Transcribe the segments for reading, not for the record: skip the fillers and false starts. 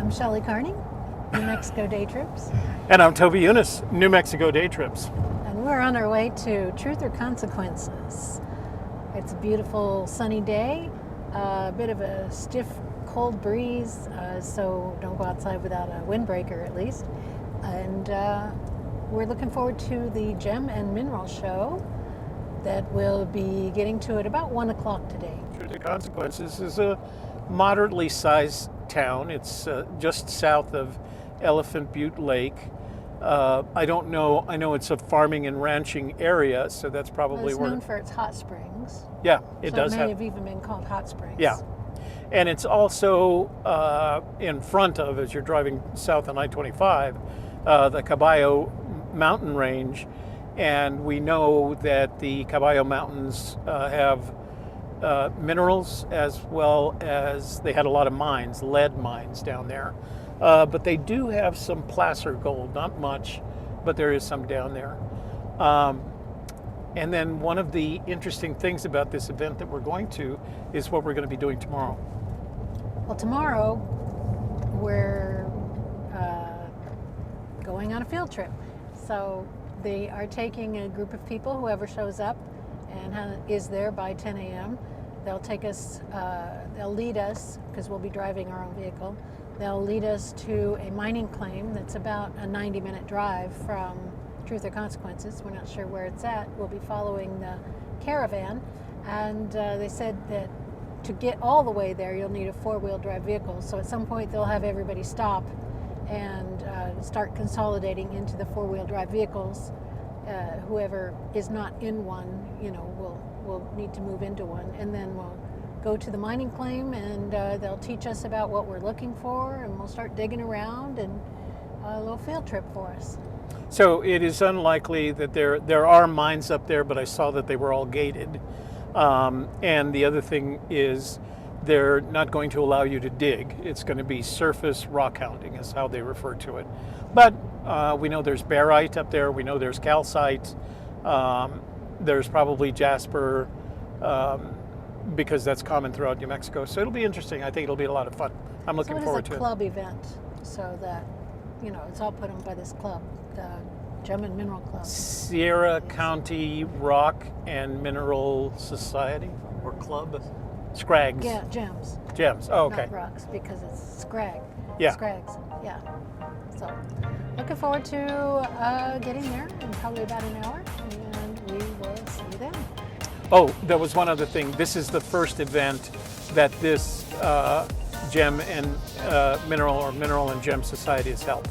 I'm Shelley Carney, New Mexico Day Trips. And I'm Toby Eunice, New Mexico Day Trips. And we're on our way to Truth or Consequences. It's a beautiful sunny day, a bit of a stiff cold breeze, so don't go outside without a windbreaker at least. And we're looking forward to the Gem and Mineral Show that we'll be getting to at about 1 o'clock today. Truth or Consequences is a moderately sized town. It's just south of Elephant Butte Lake. I don't know, I know it's a farming and ranching area, so that's probably it's where... known for its hot springs. Yeah, it does may have... have even been called hot springs. Yeah, and it's also in front of, as you're driving south on I-25, the Caballo mountain range, and we know that the Caballo Mountains have minerals, as well as they had a lot of mines, lead mines down there. But they do have some placer gold, not much, but there is some down there. And then one of the interesting things about this event that we're going to is what we're going to be doing tomorrow. Well, tomorrow we're going on a field trip. So they are taking a group of people, whoever shows up and is there by 10 a.m. They'll take us, they'll lead us, because we'll be driving our own vehicle. They'll lead us to a mining claim that's about a 90-minute drive from Truth or Consequences. We're not sure where it's at. We'll be following the caravan, and they said that to get all the way there, you'll need a four-wheel drive vehicle. So at some point, they'll have everybody stop and start consolidating into the four-wheel drive vehicles. Whoever is not in one, will need to move into one, and then we'll go to the mining claim, and they'll teach us about what we're looking for, and we'll start digging around, and a little field trip for us. So it is unlikely that there are mines up there, but I saw that they were all gated. And the other thing is they're not going to allow you to dig. It's going to be surface rock hounding is how they refer to it. But we know there's barite up there. We know there's calcite. There's probably jasper, because that's common throughout New Mexico. So it'll be interesting. I think it'll be a lot of fun. I'm looking forward to it. It's a club event, so that, it's all put on by this club, the Gem and Mineral Club. Sierra County Rock and Mineral Society, or Club? SCRAGS. Yeah, gems. Gems, oh, okay. Not rocks, because it's SCRAG. Yeah. SCRAGS, yeah. So, looking forward to getting there in probably about an hour, and we will see you then. Oh, there was one other thing. This is the first event that this Gem and Mineral, or Mineral and Gem Society has held.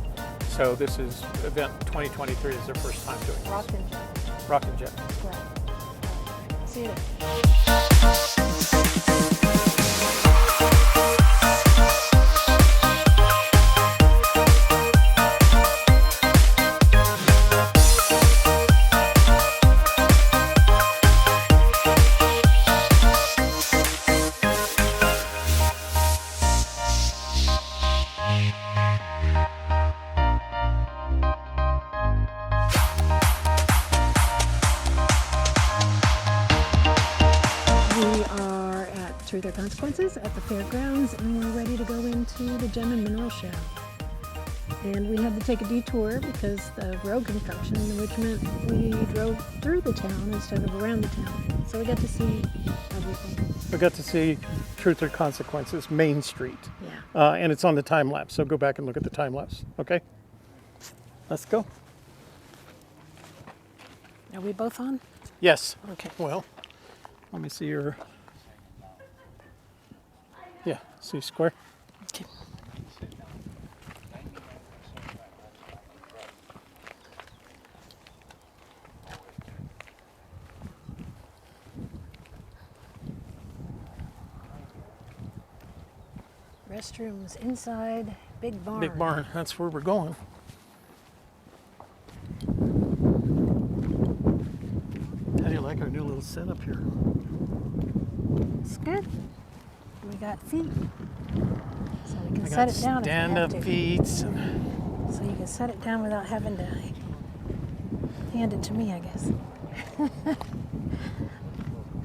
So this is event 2023 is their first time doing this. Rock and Gem. Rock and Gem. Right. See you then. Truth or Consequences at the fairgrounds, and we're ready to go into the Gem and Mineral Show. And we had to take a detour because of road construction, which meant we drove through the town instead of around the town. So we got to see everything. We got to see Truth or Consequences, Main Street. Yeah. And it's on the time lapse, so go back and look at the time lapse, okay? Let's go. Are we both on? Yes. Okay. Well, let me see your... Yeah, see square. Okay. Restrooms inside, big barn. Big barn, that's where we're going. How do you like our new little setup here? It's good. We got feet, so we can set it down if we have stand-up to. feet. So you can set it down without having to hand it to me, I guess.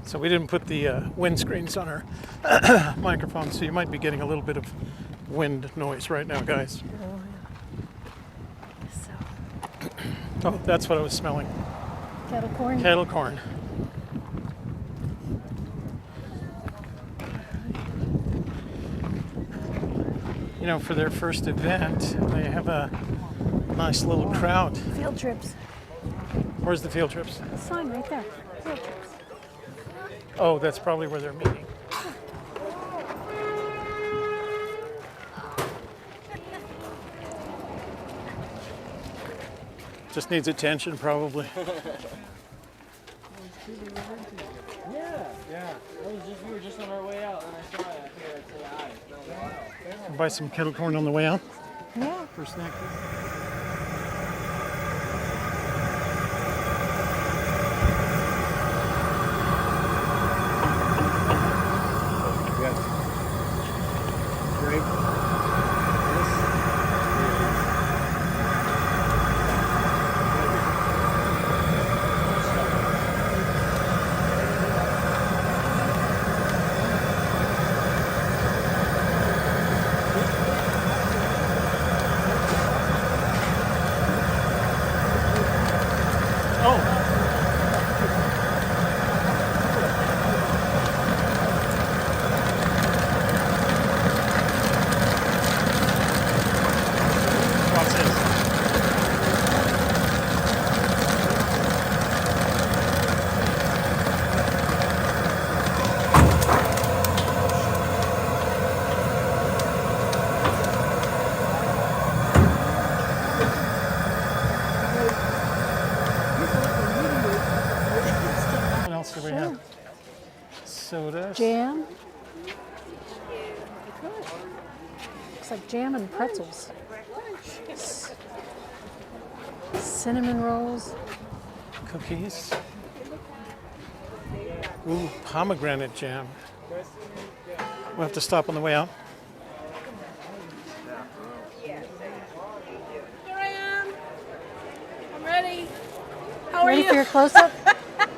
So we didn't put the windscreens on our microphone, so you might be getting a little bit of wind noise right now, guys. Oh, yeah. So, Oh, that's what I was smelling. Kettlecorn. Kettlecorn. You know, for their first event, they have a nice little crowd. Field trips. Where's the field trips? Sign right there. Field trips. Oh, that's probably where they're meeting. Just needs attention, probably. Yeah. We were just on our way out, and I saw it. I figured I'd say hi. It's been a while. Buy some Kettlecorn on the way out Yeah. for snack. Yes. Great. What's this? What else do we have? Soda. Jam. Looks like jam and pretzels. Cinnamon rolls. Cookies. Ooh, pomegranate jam. We'll have to stop on the way out. Here I am. I'm ready. How are Ready you? for your close-up?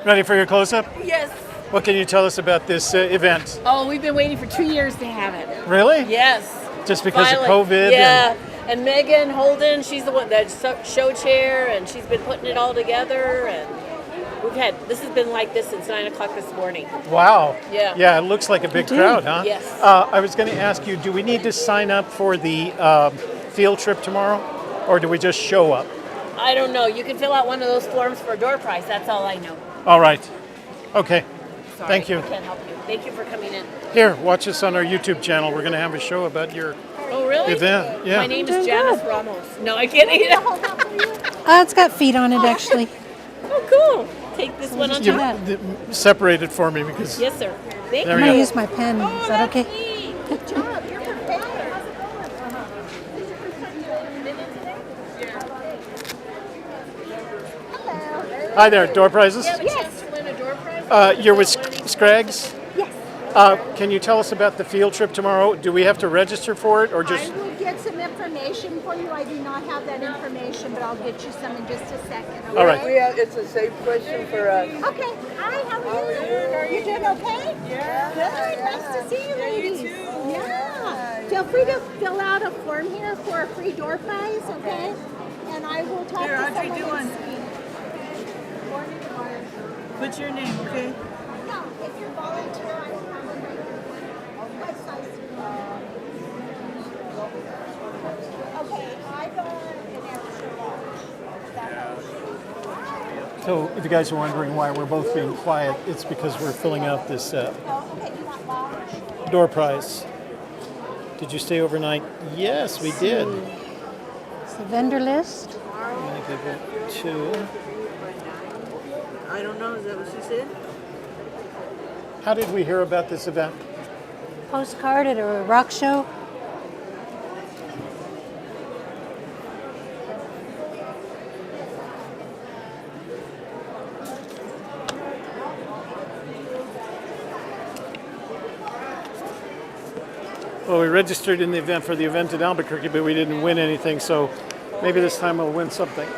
Ready for your close-up? Yes. What can you tell us about this event? Oh, we've been waiting for 2 years to have it. Really? Yes. Just because Violet. of COVID? Yeah. And Megan Holden, she's the one that's show chair, and she's been putting it all together. And this has been like this since 9 o'clock this morning. Wow. Yeah. Yeah, it looks like a big Indeed. crowd, huh? Yes. I was going to ask you, do we need to sign up for the field trip tomorrow, or do we just show up? I don't know. You can fill out one of those forms for a door prize. That's all I know. All right. Okay. Sorry, Thank you. I can't help you. Thank you for coming in. Here, watch us on our YouTube channel. We're going to have a show about your Oh, really? event. Yeah. My name Doing is Janice good. Ramos. No, I can't eat it. It's got feet on it, actually. Oh, cool. Take this one on You- top. Separate it for me because Yes, sir. Thank There I'm we you. going go. to use my pen. Is that okay? Good job. You're prepared. Hi there, door prizes. Yes. To win a door prize? You're with SCRAGS? Yes, Can you tell us about the field trip tomorrow? Do we have to register for it or just? I will get some information for you. I do not have that information, but I'll get you some in just a second. Okay? All right. It's a safe question for us. Okay. Hi, how are you? You doing okay? Yeah. Good. Nice to see you, ladies. Yeah. Feel free to fill out a form here for a free door prize, okay? And I will talk Here, to how'd you someone doing? and see. What's your name, okay? No, if you're volunteer, I will have a what size do you want? Okay, I got an extra large. That helps. So, if you guys are wondering why we're both being quiet, it's because we're filling out this Oh, okay, you want large? door prize. Did you stay overnight? Yes, we did. It's the vendor list. I'm gonna give it 2. I don't know, is that what she said? How did we hear about this event? Postcard at a rock show. Well, we registered in the event for the event in Albuquerque, but we didn't win anything, so maybe this time we'll win something.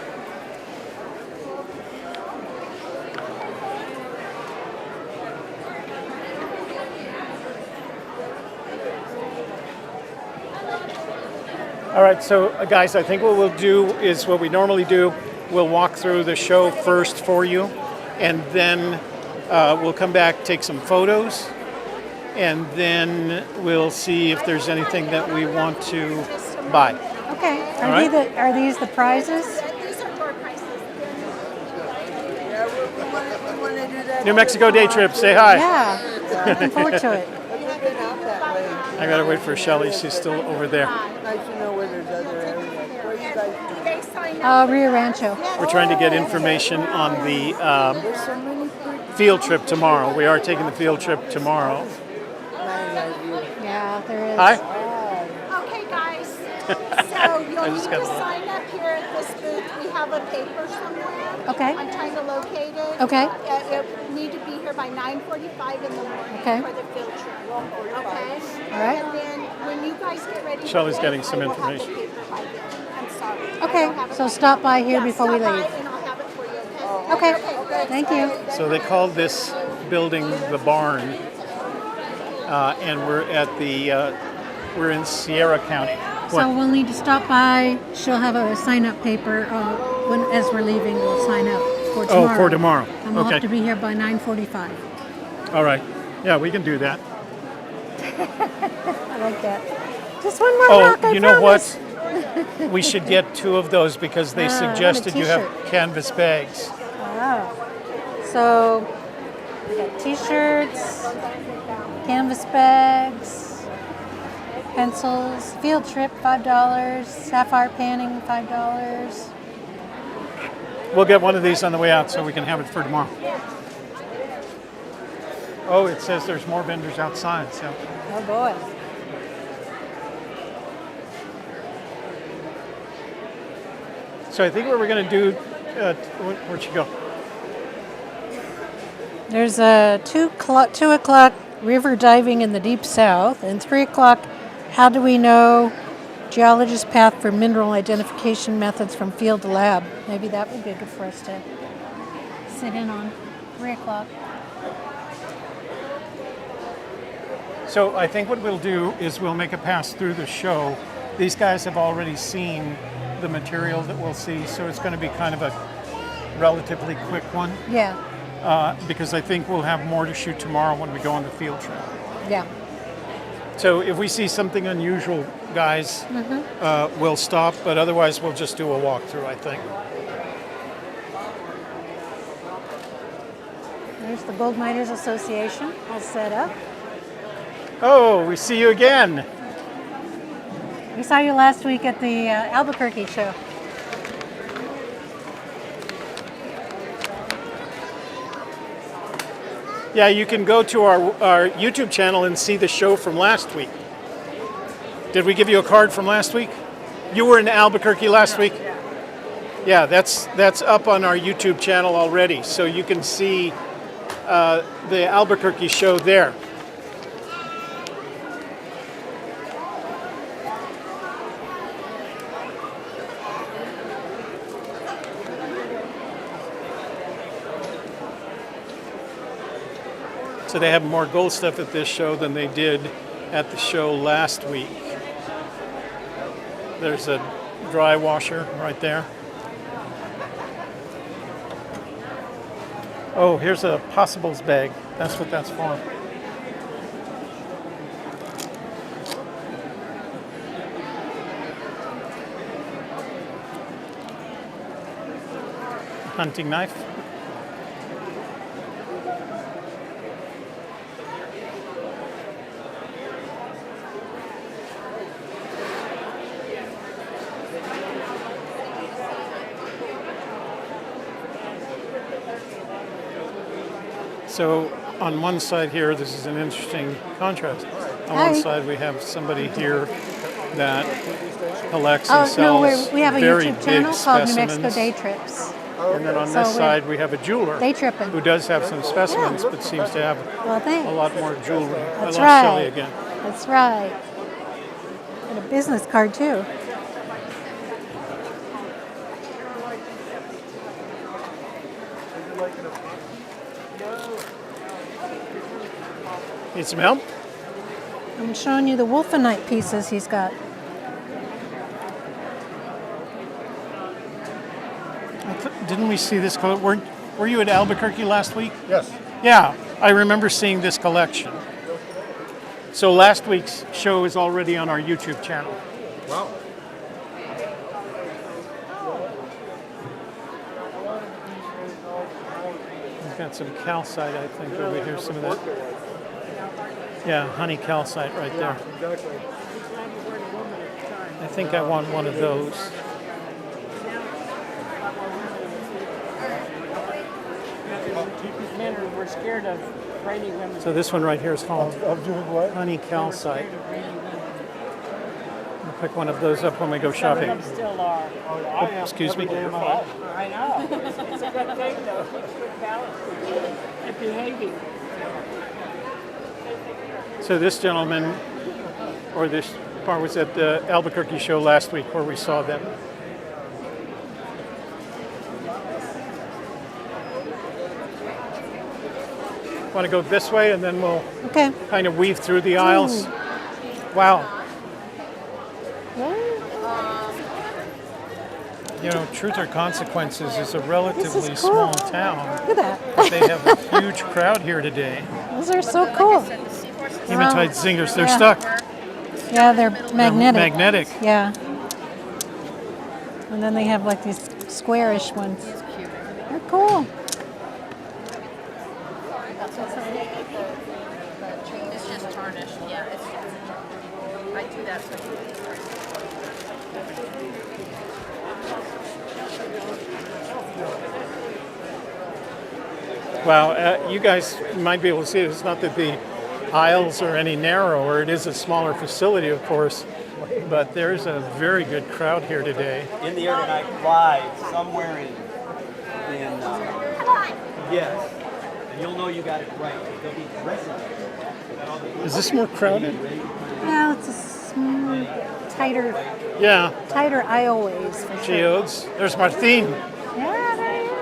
All right, so guys, I think what we'll do is what we normally do. We'll walk through the show first for you, and then we'll come back, take some photos, and then we'll see if there's anything that we want to buy. Okay. All right. Are these the prizes? These are door prices. Yeah, we want to do that. New Mexico day trip, say hi. Yeah. Looking forward to it. Have you been out that way? I gotta wait for Shelley, she's still over there. Nice to know where there's other areas. Where you guys Do they sign up? Rio Rancho. We're trying to get information on the There's so many pretty field trip tomorrow. We are taking the field trip tomorrow. nice ideas. Yeah, there is. Hi. Okay, guys. So you'll I need just to got- sign up here at this booth. We have a paper somewhere. Okay. I'm trying to locate it. Okay. It need to be here by 9:45 in the morning Okay. for the field trip. Okay. All right. And then when you guys get ready, to Shelley's leave, getting some I will have the information. paper by then. I'm sorry. I Okay, don't have it so by stop by here Yeah, before we stop by leave. and I'll have it for you. Okay. Thank you. So they call this building the barn, and we're in Sierra County. So we'll need to stop by. She'll have a sign-up paper as we're leaving. We'll sign up for tomorrow. Oh, for tomorrow. And we'll Okay. have to be here by 9:45. All right. Yeah, we can do that. I like that. Just one more Oh, rock, I you know promise. what? We should get 2 of those because they I want a suggested you have t-shirt. canvas bags. Wow. So we got T-shirts, canvas bags, pencils, field trip $5, Sapphire panning $5. We'll get one of these on the way out so we can have it for tomorrow. Oh, it says there's more vendors outside. So Oh boy. I think what we're going to do, where'd you go? There's a 2 o'clock river diving in the deep south, and 3 o'clock how do we know geologist path for mineral identification methods from field to lab. Maybe that would be good for us to sit in on. 3 o'clock. So I think what we'll do is we'll make a pass through the show. These guys have already seen the material that we'll see, so it's going to be kind of a relatively quick one Yeah. because I think we'll have more to shoot tomorrow when we go on the field trip. Yeah. So if we see something unusual, guys, we'll stop, but otherwise we'll just do a walkthrough, I think. There's the Gold Miners Association all set up. Oh, we see you again. We saw you last week at the Albuquerque show. Yeah, you can go to our YouTube channel and see the show from last week. Did we give you a card from last week? You were in Albuquerque last week? Yeah, that's up on our YouTube channel already, so you can see the Albuquerque show there. So they have more gold stuff at this show than they did at the show last week. There's a dry washer right there. Oh, here's a possibles bag. That's what that's for. Hunting knife. So on one side here, this is an interesting contrast. On Hi. one side, we have somebody here that collects Oh, and sells no, we have a very YouTube big channel called New Mexico specimens. Day Trips. And then on So this we're side, we have a jeweler Day tripping. who does have some specimens, but seems to have Well, a thanks. lot more jewelry. That's I right. love Shelley again. That's right. And a business card, too. Need some help? I'm showing you the Wolfenite pieces he's got. didn't we see this? Were you at Albuquerque last week? Yes. Yeah, I remember seeing this collection. So last week's show is already on our YouTube channel. Wow. We've got some calcite, I think, over here. Some of that. Yeah, honey calcite right there. Exactly. I think I want one of those. Men were scared of rainy women. So this one right here is called Of doing what? honey calcite. I'll pick one of those up when we go shopping. Some still are. Oh, excuse me. I know. It's a good thing though. Keeps good balance and behaving. So this gentleman, or this part, was at the Albuquerque show last week where we saw them. Want to go this way and then we'll Okay. kind of weave through the aisles. Wow. You know, Truth or Consequences is a relatively cool. small town. Look at that. But they have a huge crowd here today. Those are so cool. Hematite zingers, they're Yeah. stuck. Yeah, they're magnetic. Magnetic. Yeah. And then they have like these squarish ones. They're cool. It's just tarnished. Yeah, it's. I do that. Wow, you guys might be able to see it. It's not that the aisles are any narrower. It is a smaller facility, of course, but there's a very good crowd here today. In the air tonight, live somewhere in yes, and you'll know you got it right. They'll be dressing. Is this more crowded? Well, it's a tighter aisleways for sure. Geodes. There's Martin. Yeah, there he is.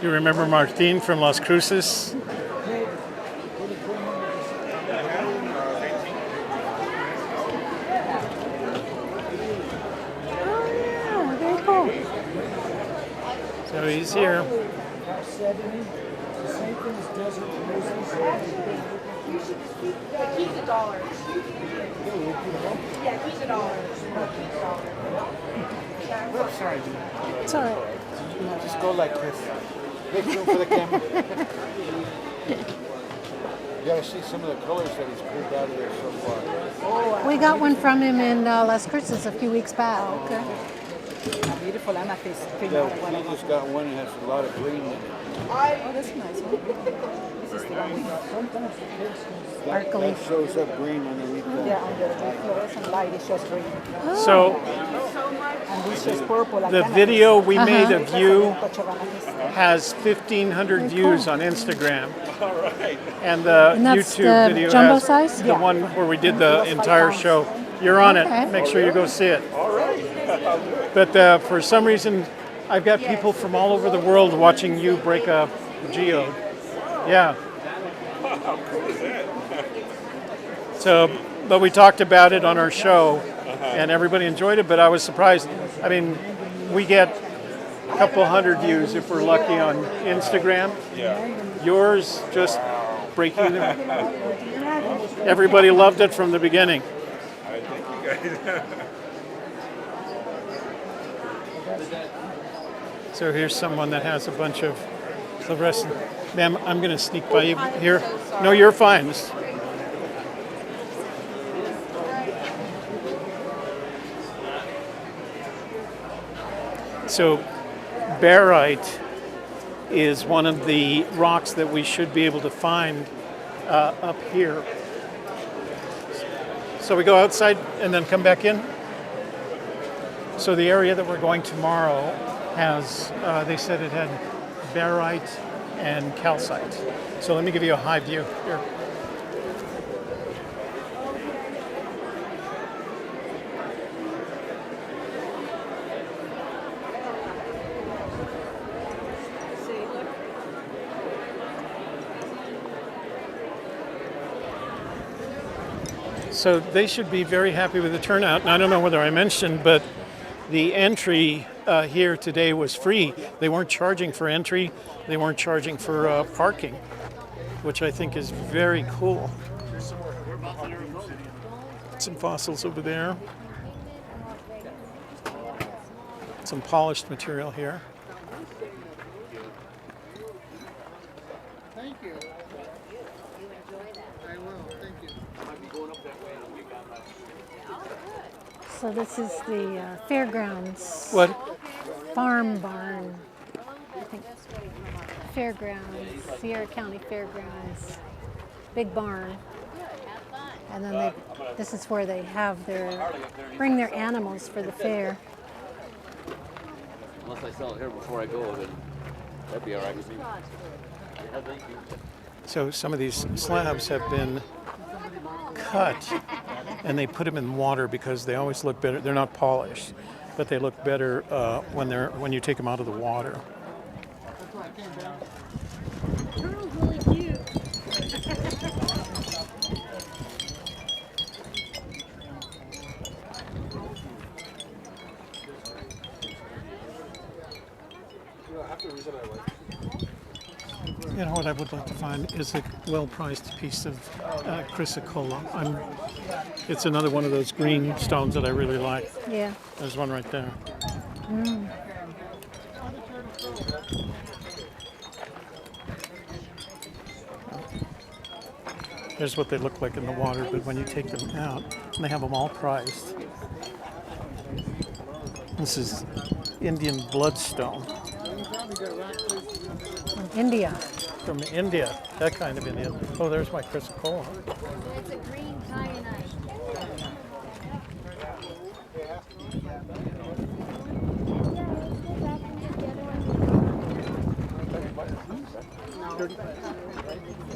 You remember Martin from Las Cruces? Oh, yeah, very cool. So he's here. Keep the dollars. Yeah, keep the dollars. Sorry. It's all right. Just go like this. Make room for the camera. You gotta see some of the colors that he's pulled out of there so far. We got one from him in Las Cruces a few weeks back. A beautiful amethyst. Yeah, he just got one that has a lot of green in it. Oh, that's a nice one. This is the one we got. That shows up green underneath that. Yeah, under the fluorescent light, it shows green. So And this shows purple. Like the amethyst. video we made of you Touch of amethyst. has 1,500 views on Instagram. And the And that's YouTube the video jumbo has size? the one where we did the entire show. You're on Okay. it. Make sure you go see it. But for some reason, I've got people from all over the world watching you break a geode. Yeah. So, but we talked about it on our show, and everybody enjoyed it. But I was surprised. I mean, we get a couple hundred views if we're lucky on Instagram. Yeah. Yours just breaking them. Everybody loved it from the beginning. I think you guys. So here's someone that has a bunch of fluorescent. Ma'am, I'm going to sneak by you here. No, you're fine. So barite is one of the rocks that we should be able to find up here. So we go outside and then come back in. So the area that we're going tomorrow has, they said it had barite and calcite. So let me give you a high view here. So they should be very happy with the turnout. And I don't know whether I mentioned, but the entry here today was free. They weren't charging for entry. They weren't charging for parking, which I think is very cool. Some fossils over there. Some polished material here. Thank you. I will, thank you. So this is the fairgrounds. What? Farm barn. I think fairgrounds, Sierra County Fairgrounds. Big barn. And then this is where they bring their animals for the fair. Unless I sell it here before I go, then that'd be all right with me. Yeah, thank you. So some of these slabs have been cut and they put them in water because they always look better. They're not polished, but they look better when you take them out of the water. Turtle's really cute. You know what I would like to find is a well-priced piece of chrysocolla. It's another one of those green stones that I really like. Yeah. There's one right there. Here's what they look like in the water, but when you take them out, and they have them all priced. This is Indian bloodstone. India. From India, that kind of Indian. Oh, there's my chrysocolla. It's a green kyanite.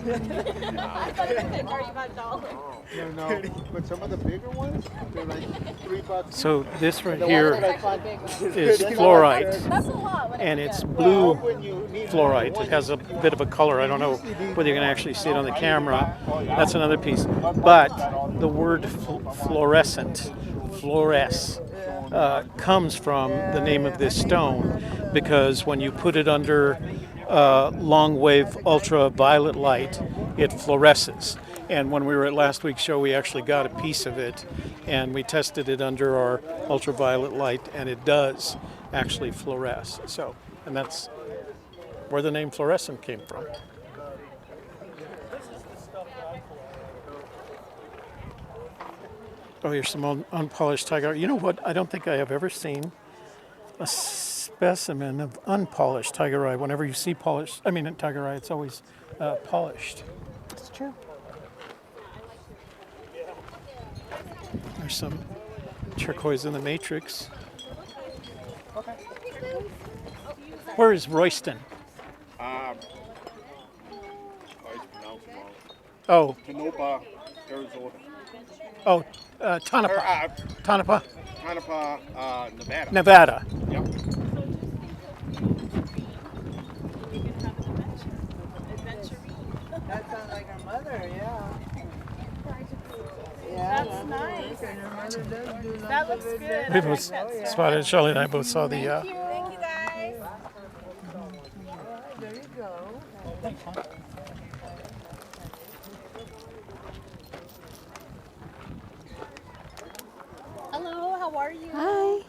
I thought it was $35. No, but some of the bigger ones, they're like $3. So this right here is fluorite, That's a lot. and it's blue fluorite. It has a bit of a color. I don't know whether you can actually see it on the camera. That's another piece. But the word fluorescent, fluoresce, comes from the name of this stone because when you put it under long wave ultraviolet light, it fluoresces. And when we were at last week's show, we actually got a piece of it and we tested it under our ultraviolet light, and it does actually fluoresce. So, and that's where the name fluorescent came from. Oh, here's some unpolished tiger. You know what? I don't think I have ever seen a specimen of unpolished tiger eye. Whenever you see tiger eye, it's always polished. It's true. There's some turquoise in the matrix. Where is Royston? I pronounced it wrong. Oh, Tonopah, Arizona. oh, Tonopah. Tonopah, Tonopah, Nevada. Nevada. Yep. That sounds like her mother, yeah. That's nice. That looks good. We both spotted, Shelley and I both saw the. Thank you guys. There you go. Hello, how are you? Hi.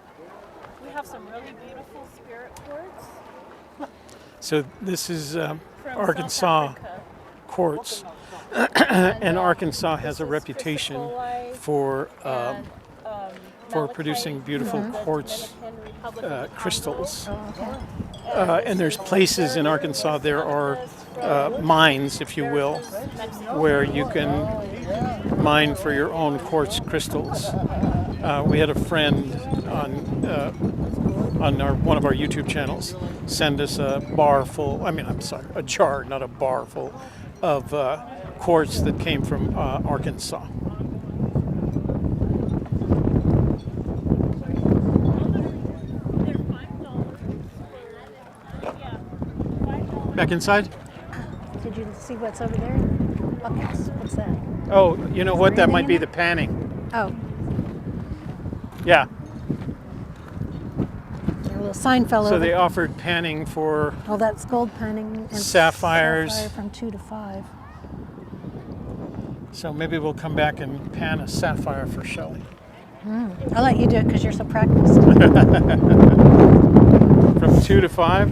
We have some really beautiful spirit quartz So this is from Arkansas South Africa. quartz, and Arkansas has a reputation Chrysocolla for and, producing malachite beautiful from the quartz Dominican Republic of the crystals. Congo. And there's places in Arkansas, there are mines, if you will, where you can mine for your own quartz crystals. We had a friend on one of our YouTube channels send us a jar, not a bar full of quartz that came from Arkansas. Back inside? Did you see what's over there? buckets. What's that? Oh, you know Is what? there That might be anything the panning. Oh, Yeah. a little sign fell So over. they offered panning for Oh, that's gold panning and sapphires. sapphire from 2 to 5. So maybe we'll come back and pan a sapphire for Shelley. I'll let you do it because you're so practiced. From 2 to 5?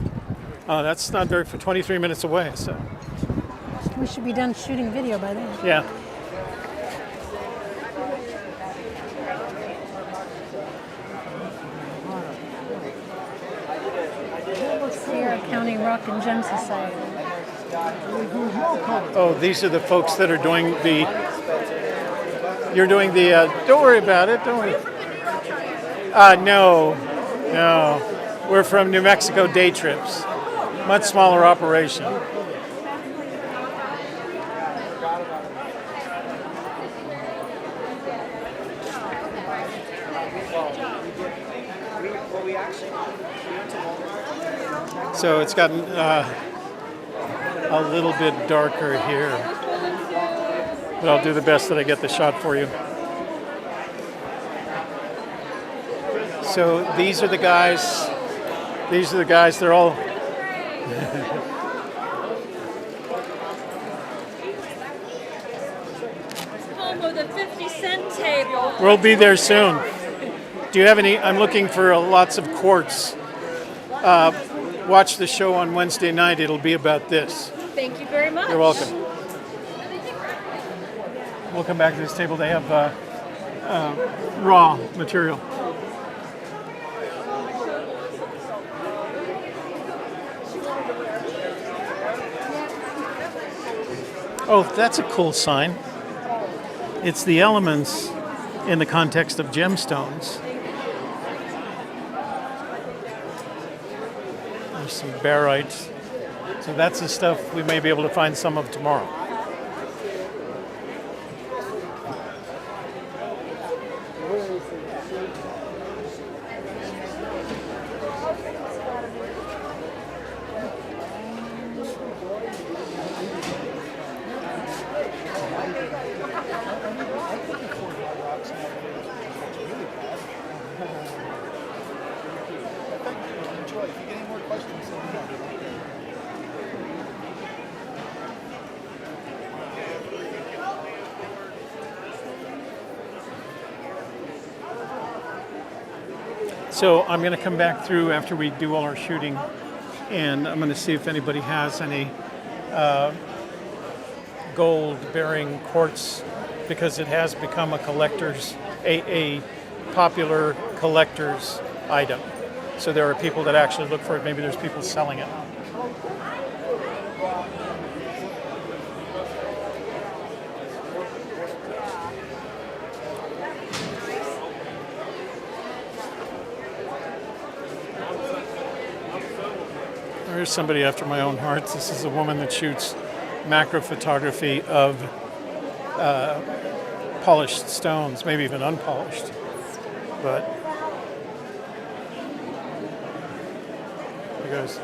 Oh, that's not very for 23 minutes away. So We should be done shooting video by then. yeah. Sierra County Rock and Gem Society. Oh, these are the folks that are doing the. You're doing the. Don't worry about it. Don't worry. No. We're from New Mexico Day Trips. Much smaller operation. So it's gotten a little bit darker here, but I'll do the best that I get the shot for you. So these are the guys. They're all. Home of the 50-cent table. We'll be there soon. Do you have any? I'm looking for lots of quartz. Watch the show on Wednesday night. It'll be about this. Thank you very much. You're welcome. We'll come back to this table. They have raw material. Oh, that's a cool sign. It's the elements in the context of gemstones. There's some barites. So that's the stuff we may be able to find some of tomorrow. So I'm going to come back through after we do all our shooting, and I'm going to see if anybody has any gold-bearing quartz, because it has become a collector's, a popular collector's item. So there are people that actually look for it. Maybe there's people selling it. There's somebody after my own heart. This is a woman that shoots macro photography of polished stones, maybe even unpolished. But you guys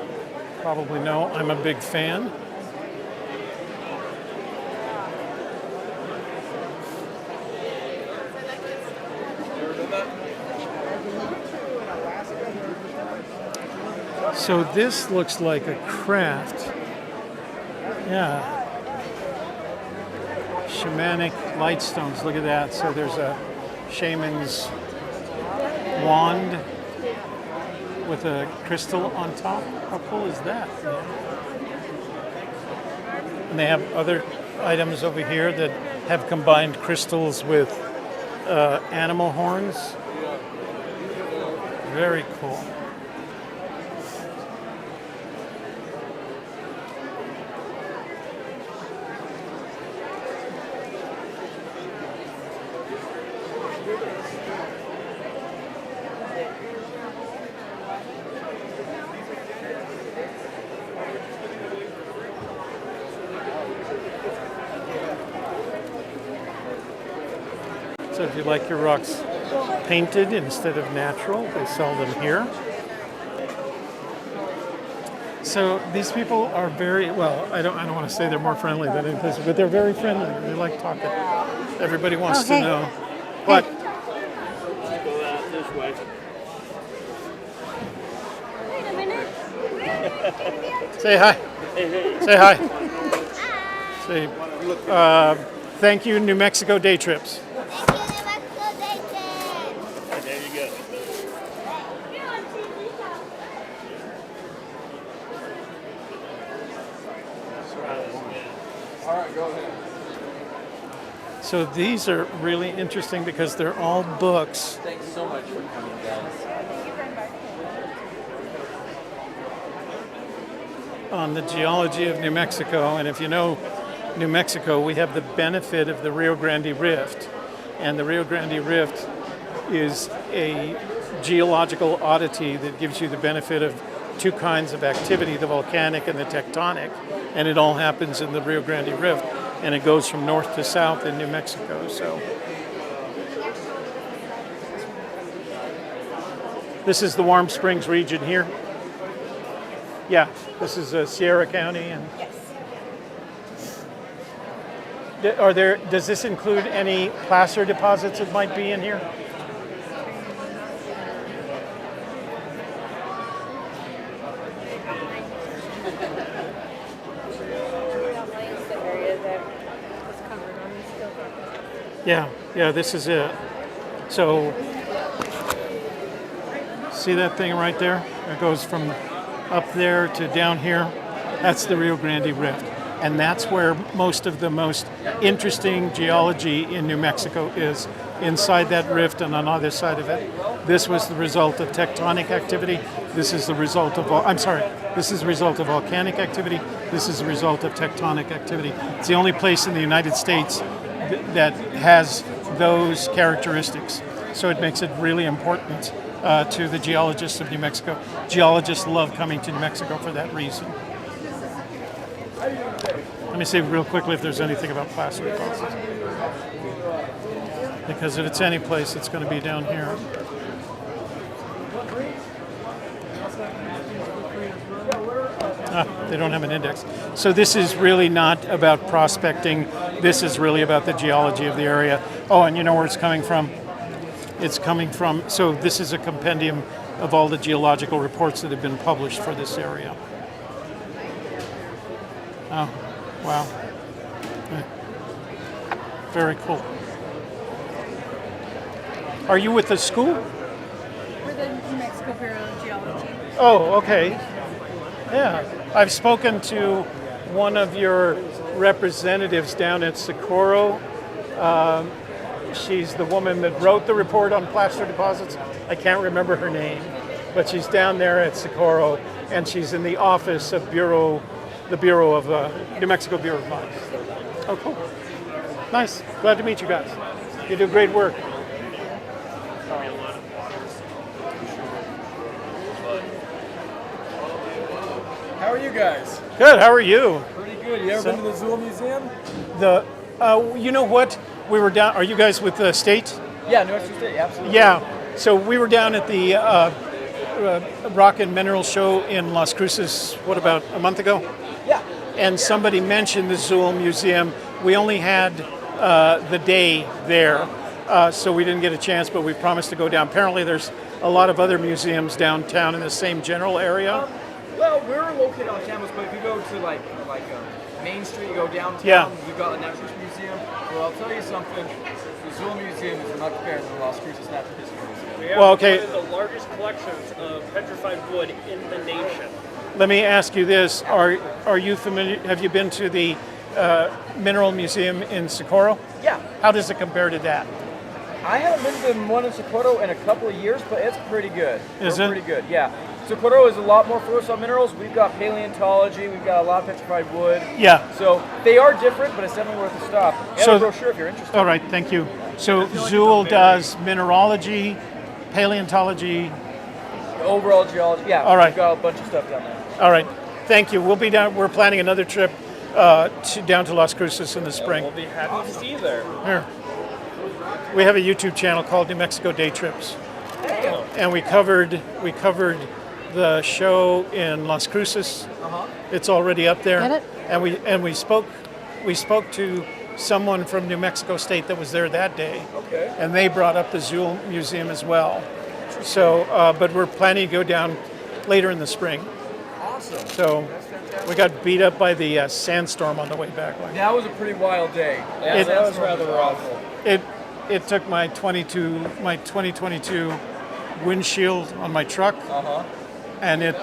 probably know I'm a big fan. So this looks like a craft. Yeah. Shamanic light stones. Look at that. So there's a shaman's wand with a crystal on top. How cool is that? And they have other items over here that have combined crystals with animal horns. Very cool. So if you like your rocks painted instead of natural, they sell them here. So these people are very well. I don't want to say they're more friendly than any place, but they're very friendly. They like talking. Everybody wants to know. What? Go out this way. Wait a minute. Say hi. Say hi. Say, thank you, New Mexico Day Trips. There you go. All right, go ahead. So these are really interesting because they're all books. Thanks so much for coming, guys. On the geology of New Mexico, and if you know New Mexico, we have the benefit of the Rio Grande Rift, and the Rio Grande Rift is a geological oddity that gives you the benefit of two kinds of activity, the volcanic and the tectonic, and it all happens in the Rio Grande Rift, and it goes from north to south in New Mexico. So this is the Warm Springs region here. Yeah, this is Sierra County, and yes. Does this include any placer deposits that might be in here? Yeah, this is it. So, see that thing right there? It goes from up there to down here. That's the Rio Grande Rift. And that's where most of the most interesting geology in New Mexico is, inside that rift and on the other side of it. This was the result of tectonic activity. This is the result of, this is the result of volcanic activity. This is the result of tectonic activity. It's the only place in the United States that has those characteristics. So it makes it really important to the geologists of New Mexico. Geologists love coming to New Mexico for that reason. Let me see real quickly if there's anything about placer deposits. Because if it's any place, it's going to be down here. They don't have an index. So this is really not about prospecting. This is really about the geology of the area. Oh, and you know where it's coming from? It's coming from, so this is a compendium of all the geological reports that have been published for this area. Oh, wow. Very cool. Are you with the school? We're the New Mexico Bureau of Geology. Oh, okay. Yeah. I've spoken to one of your representatives down at Socorro. She's the woman that wrote the report on placer deposits. I can't remember her name, but she's down there at Socorro, and she's in the office of the Bureau of New Mexico Bureau of Mines. Oh, cool. Nice. Glad to meet you guys. You do great work. How are you guys? Good. How are you? Pretty good. You ever been to the Zuhl Museum? You know what? We were down. Are you guys with the state? Yeah, New Mexico State. Absolutely. Yeah. So we were down at the Rock and Mineral Show in Las Cruces. What, about a month ago? Yeah. And somebody mentioned the Zuhl Museum. We only had the day there, so we didn't get a chance. But we promised to go down. Apparently, there's a lot of other museums downtown in the same general area. Well, we're located on campus, but if you go to like Main Street, you go downtown. Yeah. We've got a Natural History Museum. Well, I'll tell you something. The Zuhl Museum is much better than the Las Cruces Natural History Museum. We have Well, okay. one of the largest collections of petrified wood in the nation. Let me ask you this: Are you familiar? Have you been to the Mineral Museum in Socorro? Yeah. How does it compare to that? I haven't been to one in Socorro in a couple of years, but it's pretty good. Is it? Pretty good, yeah. Socorro is a lot more focused on minerals. We've got paleontology. We've got a lot of petrified wood. Yeah. So they are different, but it's definitely worth a stop. And So- a brochure if you're interested. All right, thank you. So Zuhl does mineralogy, paleontology. Overall geology. Yeah. All right. We've got a bunch of stuff down there. All right, thank you. We'll be down. We're planning another trip down to Las Cruces in the spring. We'll be happy to see you there. Here. We have a YouTube channel called New Mexico Day Trips, and we covered the show in Las Cruces. It's already up there. Get it? And we spoke to someone from New Mexico State that was there that day. Okay. And they brought up the Zuhl Museum as well. So, but we're planning to go down later in the spring. Awesome. So we got beat up by the sandstorm on the way back. That was a pretty wild day. It was rather rough. It took my 2022 windshield on my truck, and it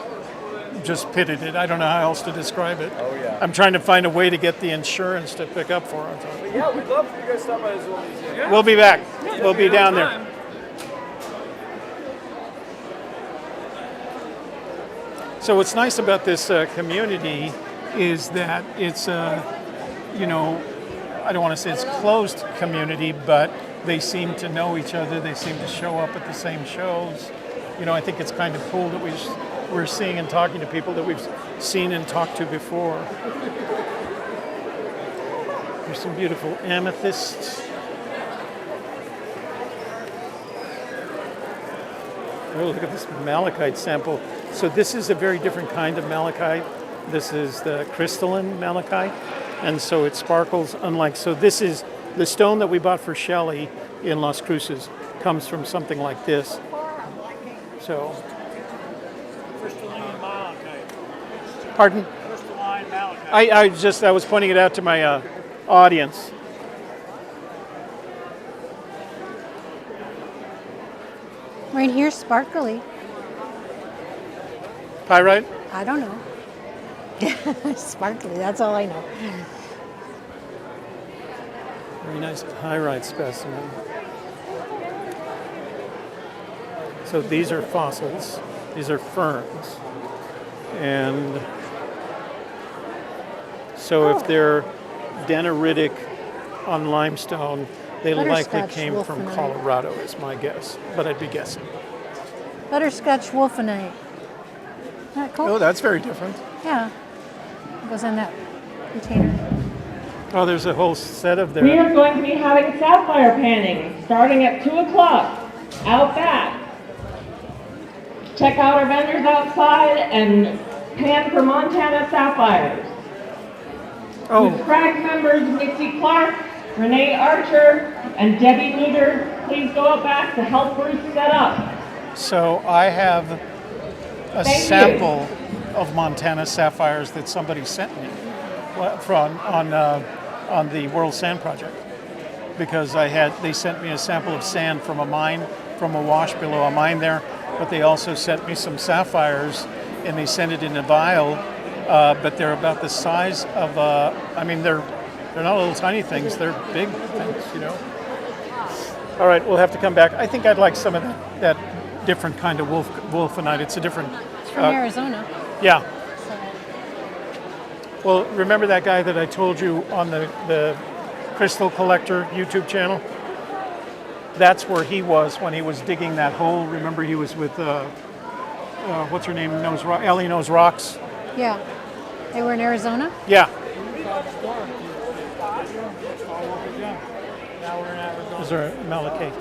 just pitted it. I don't know how else to describe it. Oh yeah. I'm trying to find a way to get the insurance to pick up for it. But yeah, we'd love for you guys to stop by the Zuhl Museum. Yeah. We'll be back. We'll be down there. So what's nice about this community is that it's you know, I don't want to say it's closed community, but they seem to know each other. They seem to show up at the same shows. You know, I think it's kind of cool that we're seeing and talking to people that we've seen and talked to before. There's some beautiful amethysts. Oh, look at this malachite sample. So this is a very different kind of malachite. This is the crystalline malachite, and so it sparkles unlike. So this is the stone that we bought for Shelley in Las Cruces comes from something like this. So, Crystalline malachite. pardon? Crystalline malachite. I was pointing it out to my audience. Right here, sparkly. Pyrite? I don't know. Sparkly, that's all I know. Very nice pyrite specimen. So these are fossils. These are ferns. And so if they're dendritic on limestone, they likely Butterscotch came from Wolfenite. Colorado, is my guess. But I'd be guessing. Butterscotch Wolfenite. Isn't that cool? Oh, that's very different. Yeah. It goes in that container. Oh, there's a whole set of We there. are going to be having sapphire panning starting at 2 o'clock out back. Check out our vendors outside and pan for Montana sapphires. Oh. With SCRAGS members Mixie Clark, Renee Archer, and Debbie Luder, please go out back to help Bruce set up. So I have a Thank you. sample of Montana sapphires that somebody sent me from on the World Sand Project, because they sent me a sample of sand from a mine, from a wash below a mine there, but they also sent me some sapphires, and they sent it in a vial, but they're about the size of I mean they're not little tiny things, they're big things, you know. All right, we'll have to come back. I think I'd like some of that different kind of wolfenite. It's a different. It's from Arizona. Yeah. Well, remember that guy that I told you on the Crystal Collector YouTube channel? That's where he was when he was digging that hole. Remember, he was with what's her name? Ellie Knows Rocks. Yeah. They were in Arizona? Yeah. Now we're in Arizona. Is there a malachite?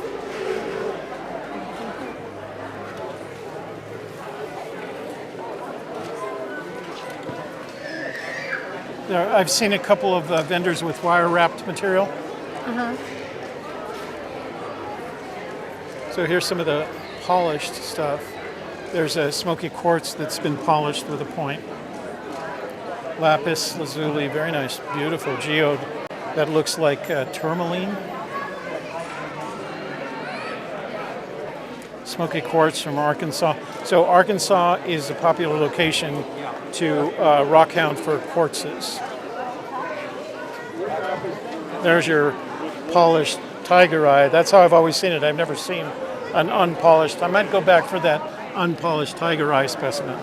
I've seen a couple of vendors with wire-wrapped material. Uh-huh. So here's some of the polished stuff. There's a smoky quartz that's been polished with a point. Lapis lazuli, very nice, beautiful geode. That looks like tourmaline. Smoky quartz from Arkansas. So Arkansas is a popular location to rock hound for quartzes. There's your polished tiger eye. That's how I've always seen it. I've never seen an unpolished. I might go back for that unpolished tiger eye specimen.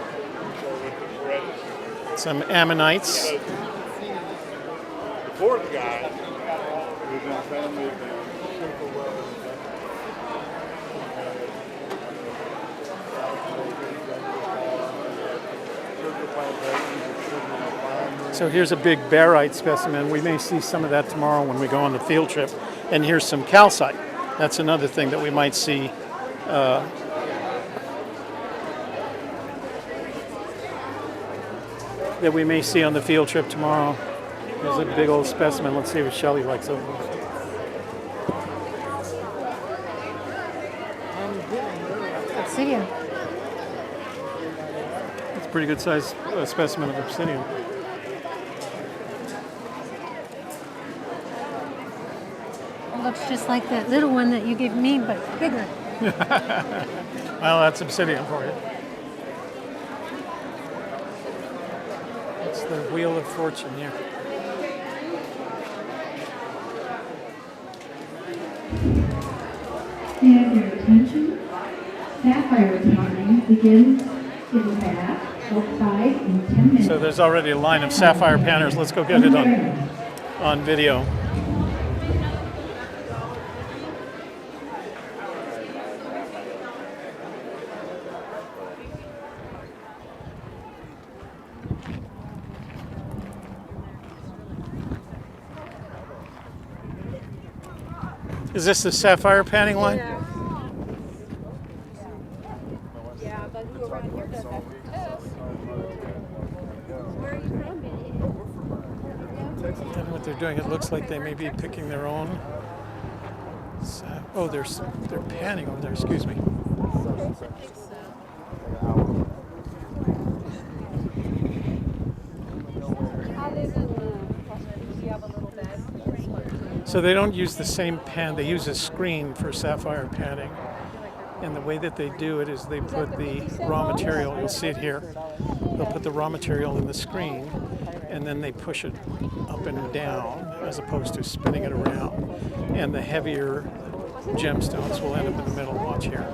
Some ammonites. The fourth guy who's in family of the simple So here's a big barite specimen. We may see some of that tomorrow when we go on the field trip. And here's some calcite. That's another thing that we might see. that we may see on the field trip tomorrow. There's a big old specimen. Let's see what Shelley likes over there. Obsidian. It's a pretty good size specimen of obsidian. It looks just like that little one that you gave me, but bigger. Well, that's obsidian for you. It's the Wheel of Fortune here. Have your attention. Sapphire panning begins in back, outside in 10 minutes. So there's already a line of sapphire panners. Let's go get it on video. Is this the sapphire panning line? Yeah, but who around here does that? Where are you from? I don't know what they're doing. It looks like they may be picking their own. Oh, they're panning over there. Excuse me. So they don't use the same pan. They use a screen for sapphire panning. And the way that they do it is they put the raw material, you'll see it here, they'll put the raw material in the screen and then they push it up and down as opposed to spinning it around. And the heavier gemstones will end up in the middle. Watch here.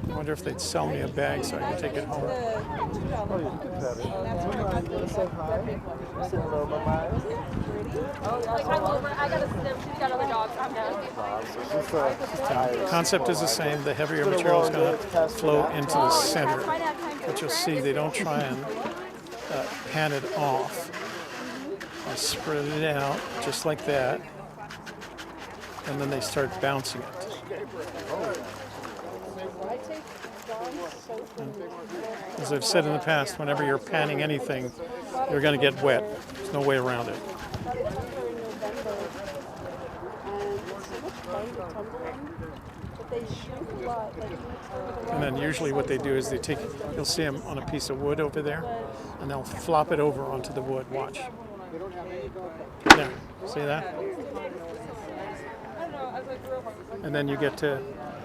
I wonder if they'd sell me a bag so I can take it home. Oh, you can pet it. Say hi. Say hello, bye-bye. I gotta sit down. She's got other dogs. I'm down. The concept is the same. The heavier material is going to flow into the center. But you'll see they don't try and pan it off. They spread it out just like that. And then they start bouncing it. As I've said in the past, whenever you're panning anything, you're going to get wet. There's no way around it. And then usually what they do is they take, you'll see them on a piece of wood over there, and they'll flop it over onto the wood. Watch. There, see that? And then you get to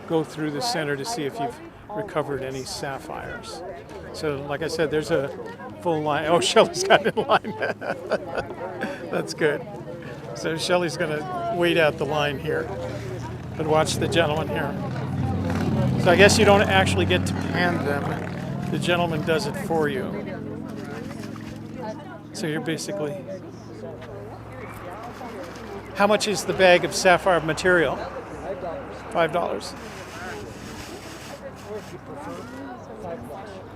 go through the center to see if you've recovered any sapphires. So like I said, there's a full line. Oh, Shelley's got in line. That's good. So Shelley's going to wait out the line here. But watch the gentleman here. So I guess you don't actually get to pan them. The gentleman does it for you. So you're basically... How much is the bag of sapphire material? $5.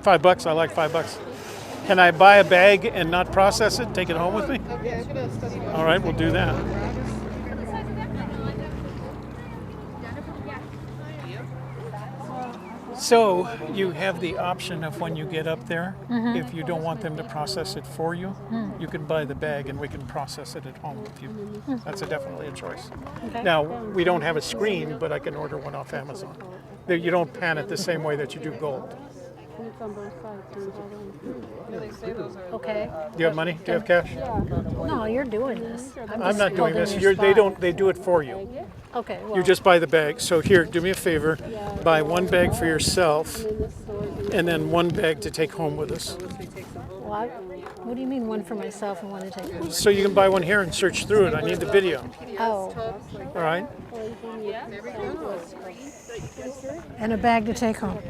$5. I like $5. Can I buy a bag and not process it? Take it home with me? All right, we'll do that. So you have the option of when you get up there, if you don't want them to process it for you, you can buy the bag and we can process it at home if you. That's definitely a choice. Okay. Now, we don't have a screen, but I can order one off Amazon. You don't pan it the same way that you do gold. Okay. Do you have money? Do you have cash? No, you're doing this. I'm not doing this. They do it for you. Okay. Well, You just buy the bag. So here, do me a favor. Buy one bag for yourself and then one bag to take home with us. what do you mean one for myself and one to take home? So you can buy one here and search through it. I need the video. Oh. All right. And a bag to take home.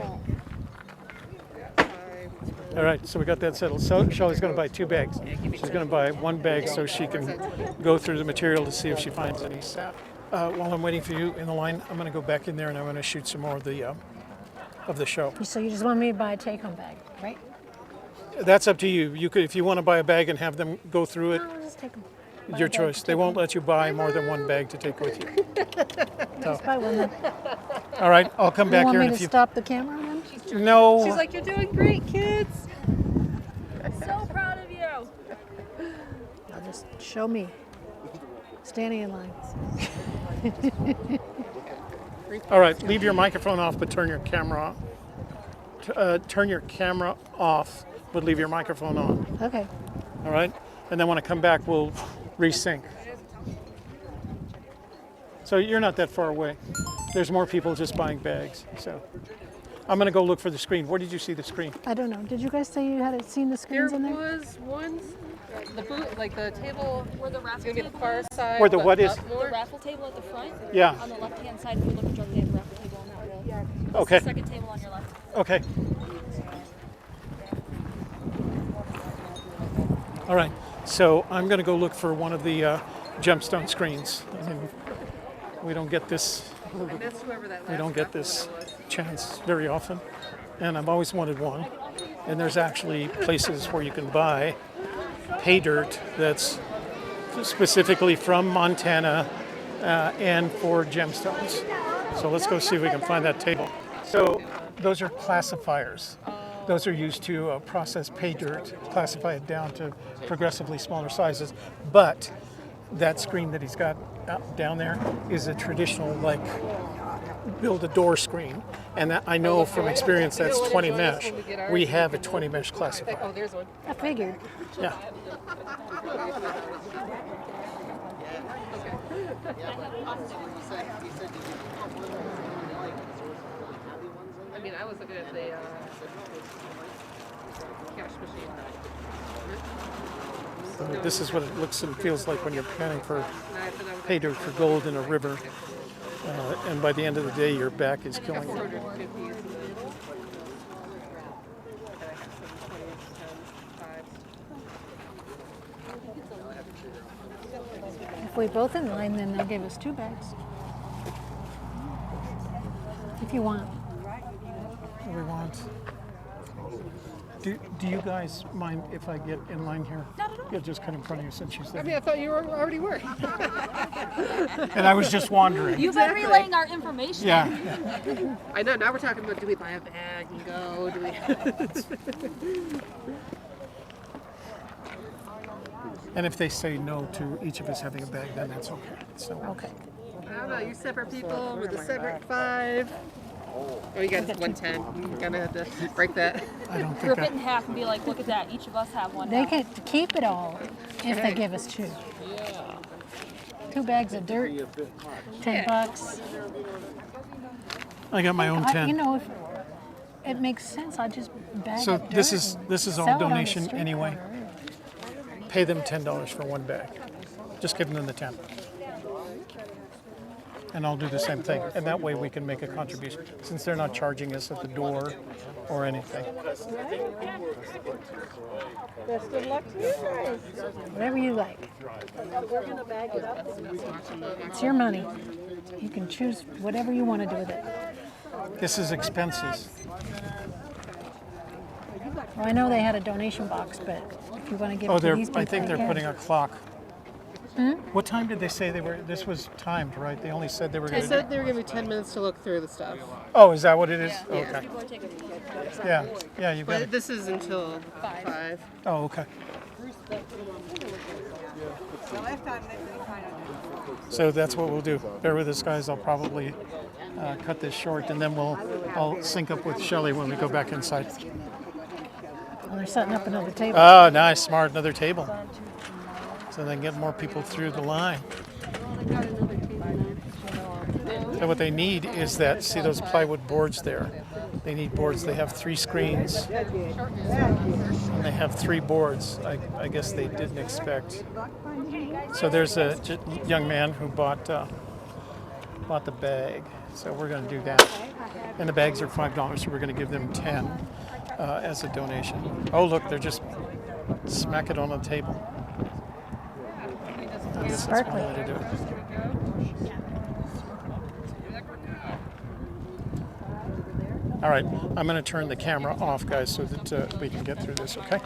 All right, so we got that settled. So Shelley's going to buy 2 bags. She's going to buy one bag so she can go through the material to see if she finds any sap. While I'm waiting for you in the line, I'm going to go back in there and I'm going to shoot some more of the show. So you just want me to buy a take-home bag, right? That's up to you. You could, if you want to buy a bag and have them go through it, No, I'll just take them. your choice. They won't let you buy more than one bag to take with you. Just buy one then. All right, I'll come back You here want in me a to few. stop the camera then? No. She's like, you're doing great, kids. So proud of you. I'll just show me. Standing in line. All right, leave your microphone off, but turn your camera on. Turn your camera off, but leave your microphone on. Okay. All right, and then when I come back, we'll resync. So you're not that far away. There's more people just buying bags. So I'm gonna go look for the screen. Where did you see the screen? I don't know. Did you guys say you had seen the screens in there? There was one, the booth, like the table where the raffle table the far side. Where the what is? The raffle table at the front. Yeah. On the left-hand side, if you look at the raffle table on that wall. Yeah. Okay. The second table on your left. Okay. All right. So I'm going to go look for one of the gemstone screens. I mean, we don't get this. We don't get this chance very often, and I've always wanted one. And there's actually places where you can buy pay dirt that's specifically from Montana and for gemstones. So let's go see if we can find that table. So those are classifiers. Those are used to process pay dirt, classify it down to progressively smaller sizes. But that screen that he's got down there is a traditional, like, build a door screen. And that, I know from experience that's 20 mesh. We have a 20 mesh classifier. Oh, there's one. I figured. Yeah. I mean, I was looking at the cash machine. So this is what it looks and feels like when you're panning for pay dirt for gold in a river. And by the end of the day, your back is killing you. If we both in line, then they'll give us 2 bags. If you want. We want. Do you guys mind if I get in line here? Not at all. Yeah, just kind of in front of you since you said. I mean, I thought you already were. And I was just wandering. You've been relaying our information. Yeah. I know. Now we're talking about, do we buy a bag and go? Do we? And if they say no to each of us having a bag, then that's okay. So. Okay. How about you separate people with a separate 5? Oh, you got 110. You're gonna have to break that. I don't Rip it in half and be like, look at that. Each of us have one. They now. can keep it all if they give us 2. 2 bags of dirt, $10. I got my own 10. You know, if it makes sense, I just bag So up this dirt is and all sell it on the donation street anyway. corner. Pay them $10 for 1 bag. Just give them the 10. And I'll do the same thing. And that way we can make a contribution, since they're not charging us at the door or anything. Best of luck to you guys. Whatever you like. We're gonna bag it up. It's your money. You can choose whatever you want to do with it. This is expenses. Well, I know they had a donation box, but if you want to give Oh, it to these people, I think you they're can. putting a clock. Hmm? What time did they say they were? This was timed, right? They only said they were They going to. said they were giving me 10 minutes to look through the stuff. Oh, is that what it is? Yeah. Okay. Yeah, you got But it. this is until 5. Oh, okay. So that's what we'll do. Bear with us, guys. I'll probably cut this short, and then I'll sync up with Shelley when we go back inside. Well, they're setting up another table. Oh, nice, smart. Another table. So they can get more people through the line. So what they need is that, see those plywood boards there? They need boards. They have 3 screens, and they have 3 boards. I guess they didn't expect. So there's a young man who bought the bag. So we're going to do that. And the bags are $5, so we're going to give them 10 as a donation. Oh, look, they're just smack it on the table. This is one way to do it. All right, I'm going to turn the camera off, guys, so that we can get through this, okay?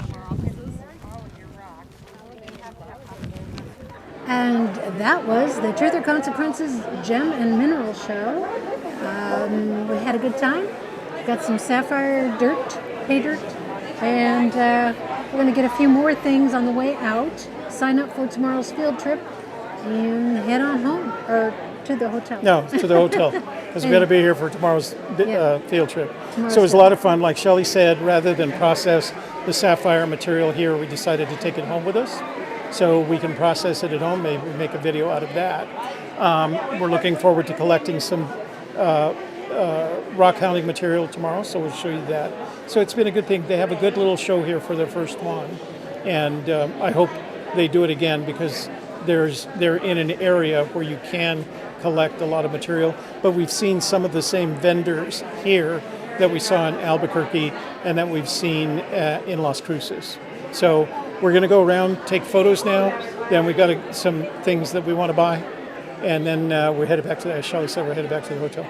And that was the Truth or Consequences Gem and Mineral Show. We had a good time. Got some sapphire dirt, pay dirt, and we're going to get a few more things on the way out. Sign up for tomorrow's field trip and head on home, or to the hotel. No, to the hotel, because we got to be here for tomorrow's field trip. Tomorrow's So it was a lot of fun. Like Shelley said, rather than process the sapphire material here, we decided to take it home with us, so we can process it at home. Maybe make a video out of that. We're looking forward to collecting some rock hounding material tomorrow, so we'll show you that. So it's been a good thing. They have a good little show here for their first one, and I hope they do it again, because they're in an area where you can collect a lot of material. But we've seen some of the same vendors here that we saw in Albuquerque and that we've seen in Las Cruces. So we're going to go around, take photos now. Then we've got some things that we want to buy, and then we're headed back to, as Shelley said, we're headed back to the hotel.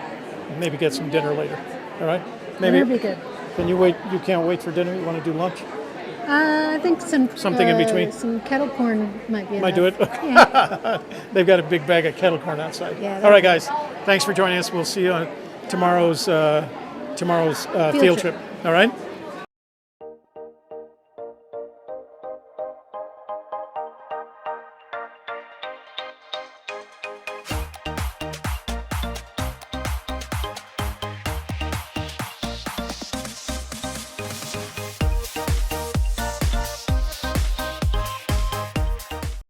Maybe get some dinner later. All right? Maybe. That'd be good. Can you wait? You can't wait for dinner? You want to do lunch? I think something in between. Some Kettlecorn might be enough. Might do it. Yeah. They've got a big bag of Kettlecorn outside. Yeah, all right, guys. Thanks for joining us. We'll see you on tomorrow's field trip. All right.